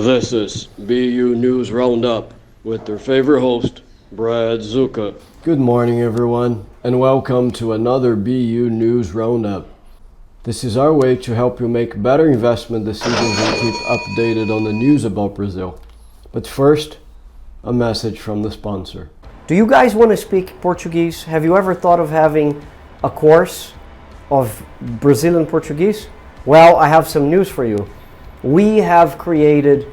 This is BU News Roundup with their favorite host, Brad Zuka. Good morning, everyone, and welcome to another BU News Roundup. This is our way to help you make better investment decisions and keep updated on the news about Brazil. But first, a message from the sponsor. Do you guys want to speak Portuguese? Have you ever thought of having a course of Brazilian Portuguese? Well, I have some news for you. We have created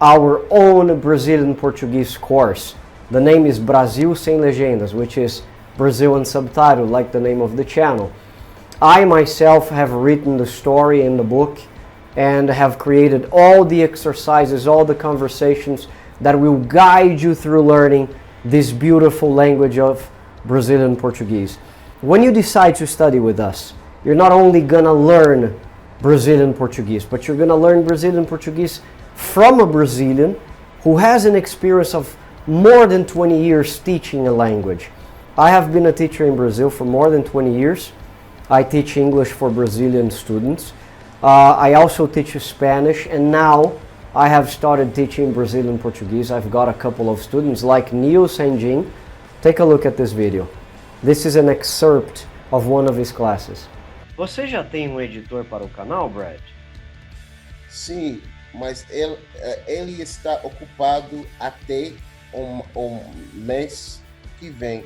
our own Brazilian Portuguese course. The name is Brasil Sem Legendas, which is Brazil Unsubtitled, like the name of the channel. I myself have written the story in the book and have created all the exercises, all the conversations that will guide you through learning this beautiful language of Brazilian Portuguese. When you decide to study with us, you're not only gonna learn Brazilian Portuguese, but you're gonna learn Brazilian Portuguese from a Brazilian who has an experience of more than 20 years teaching a language. I have been a teacher in Brazil for more than 20 years. I teach English for Brazilian students. I also teach Spanish, and now I have started teaching Brazilian Portuguese. I've got a couple of students like Neil Sanjin. Take a look at this video. This is an excerpt of one of his classes. Você já tem editor para o canal, Brad? Sim, mas ele está ocupado até o mês que vem.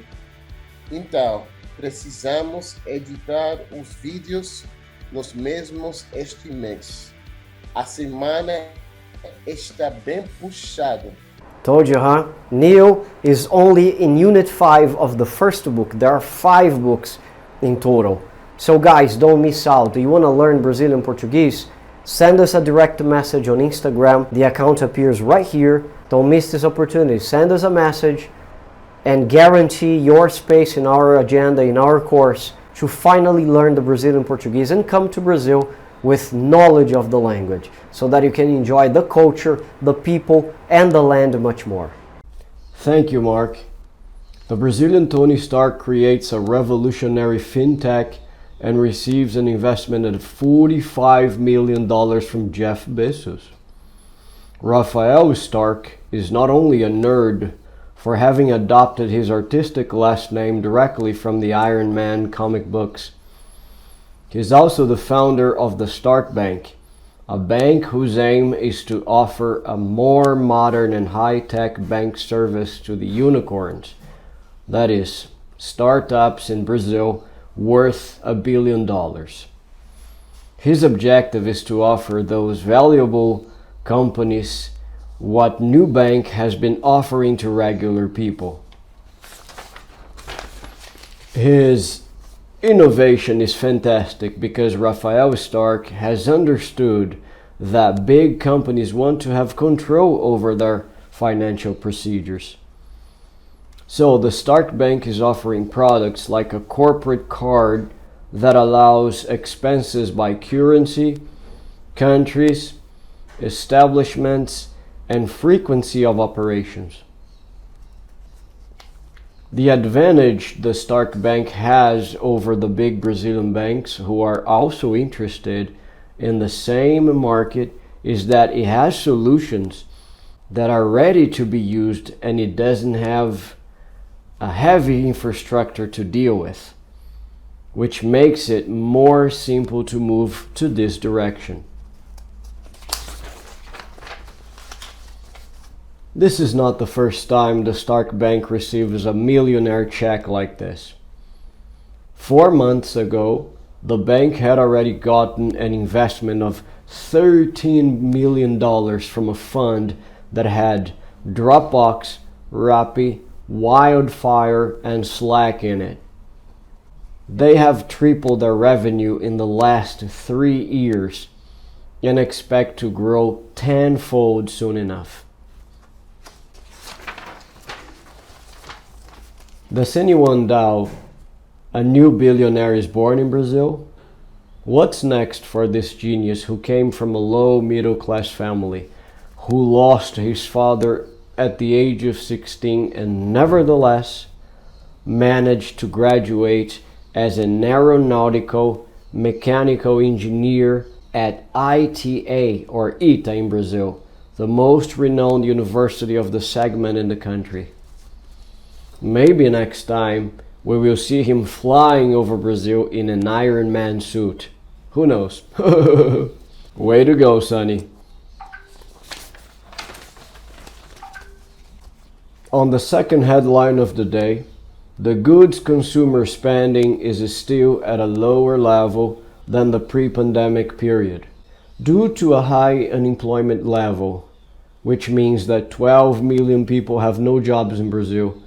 Então, precisamos editar os vídeos nos mesmos este mês. A semana está bem puxada. Told you, huh? Neil is only in Unit 5 of the first book. There are 5 books in total. So guys, don't miss out. Do you want to learn Brazilian Portuguese? Send us a direct message on Instagram. The account appears right here. Don't miss this opportunity. Send us a message and guarantee your space in our agenda, in our course, to finally learn the Brazilian Portuguese and come to Brazil with knowledge of the language so that you can enjoy the culture, the people, and the land much more. Thank you, Mark. The Brazilian Toni Starks creates a revolutionary Fintech and receives an investment of $45 million from Jeff Bezos. Rafael Stark is not only a nerd for having adopted his artistic last name directly from the Iron Man comic books. He is also the founder of the Stark Bank, a bank whose aim is to offer a more modern and high-tech bank service to the unicorns, that is, startups in Brazil worth $1 billion. His objective is to offer those valuable companies what Nubank has been offering to regular people. His innovation is fantastic because Rafael Stark has understood that big companies want to have control over their financial procedures. So the Stark Bank is offering products like a corporate card that allows expenses by currency, countries, establishments, and frequency of operations. The advantage the Stark Bank has over the big Brazilian banks who are also interested in the same market is that it has solutions that are ready to be used and it doesn't have a heavy infrastructure to deal with, which makes it more simple to move to this direction. This is not the first time the Stark Bank receives a millionaire check like this. 4 months ago, the bank had already gotten an investment of $13 million from a fund that had Dropbox, Rappi, Wildfire, and Slack in it. They have tripled their revenue in the last 3 years and expect to grow tenfold soon enough. Does anyone doubt a new billionaire is born in Brazil? What's next for this genius who came from a low middle class family, who lost his father at the age of 16 and nevertheless managed to graduate as an aeronautical mechanical engineer at ITA or ITA in Brazil the most renowned university of the segment in the country. Maybe next time we will see him flying over Brazil in an Iron Man suit. Who knows? Way to go, Sonny. On the second headline of the day, the goods consumer spending is still at a lower level than the pre-pandemic period, due to a high unemployment level, which means that 12 million people have no jobs in Brazil,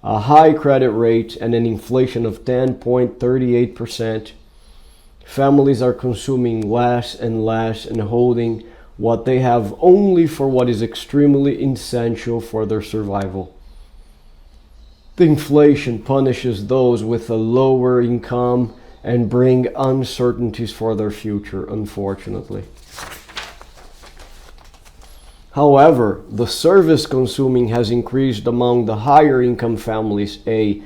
a high credit rate and an inflation of 10.38%. Families are consuming less and less and holding what they have only for what is extremely essential for their survival. The inflation punishes those with a lower income and bring uncertainties for their future, unfortunately. However, the service consuming has increased among the higher income families a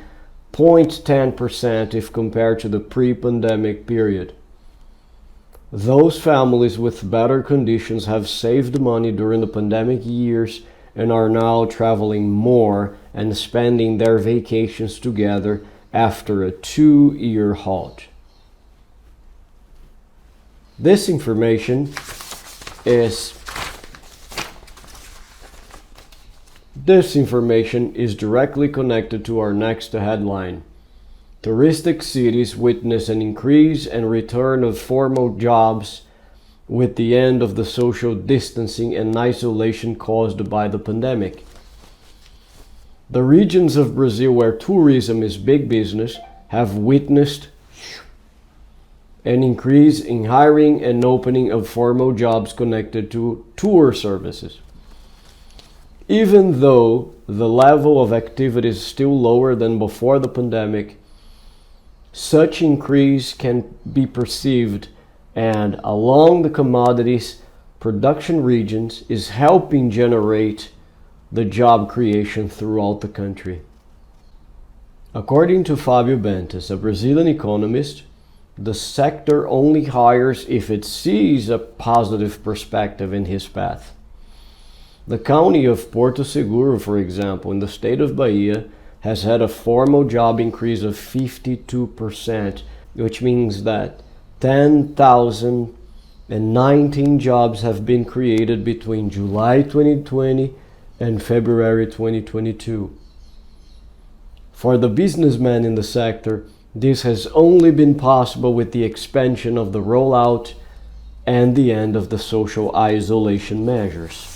0.10% if compared to the pre-pandemic period. Those families with better conditions have saved money during the pandemic years and are now traveling more and spending their vacations together after a 2-year halt. This information is directly connected to our next headline. Touristic cities witness an increase and return of formal jobs with the end of the social distancing and isolation caused by the pandemic. The regions of Brazil where tourism is big business have witnessed an increase in hiring and opening of formal jobs connected to tour services. Even though the level of activity is still lower than before the pandemic, such increase can be perceived, and along the commodities production regions is helping generate the job creation throughout the country. According to Fábio Bentes, a Brazilian economist, the sector only hires if it sees a positive perspective in his path. The county of Porto Seguro, for example, in the state of Bahia, has had a formal job increase of 52%, which means that 10,019 jobs have been created between July 2020 and February 2022. For the businessmen in the sector, this has only been possible with the expansion of the rollout and the end of the social isolation measures.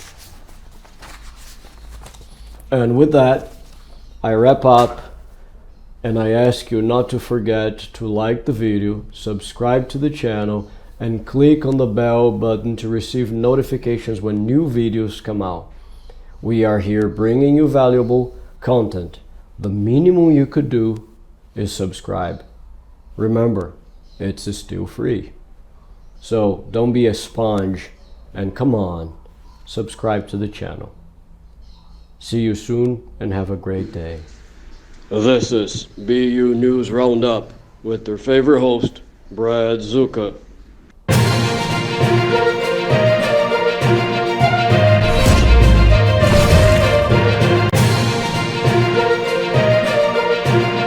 And with that, I wrap up, and I ask you not to forget to like the video, subscribe to the channel, and click on the bell button to receive notifications when new videos come out. We are here bringing you valuable content. The minimum you could do is subscribe. Remember, it's still free. So don't be a sponge and come on, subscribe to the channel. See you soon and have a great day. This is BU News Roundup with their favorite host, Brad Zuka.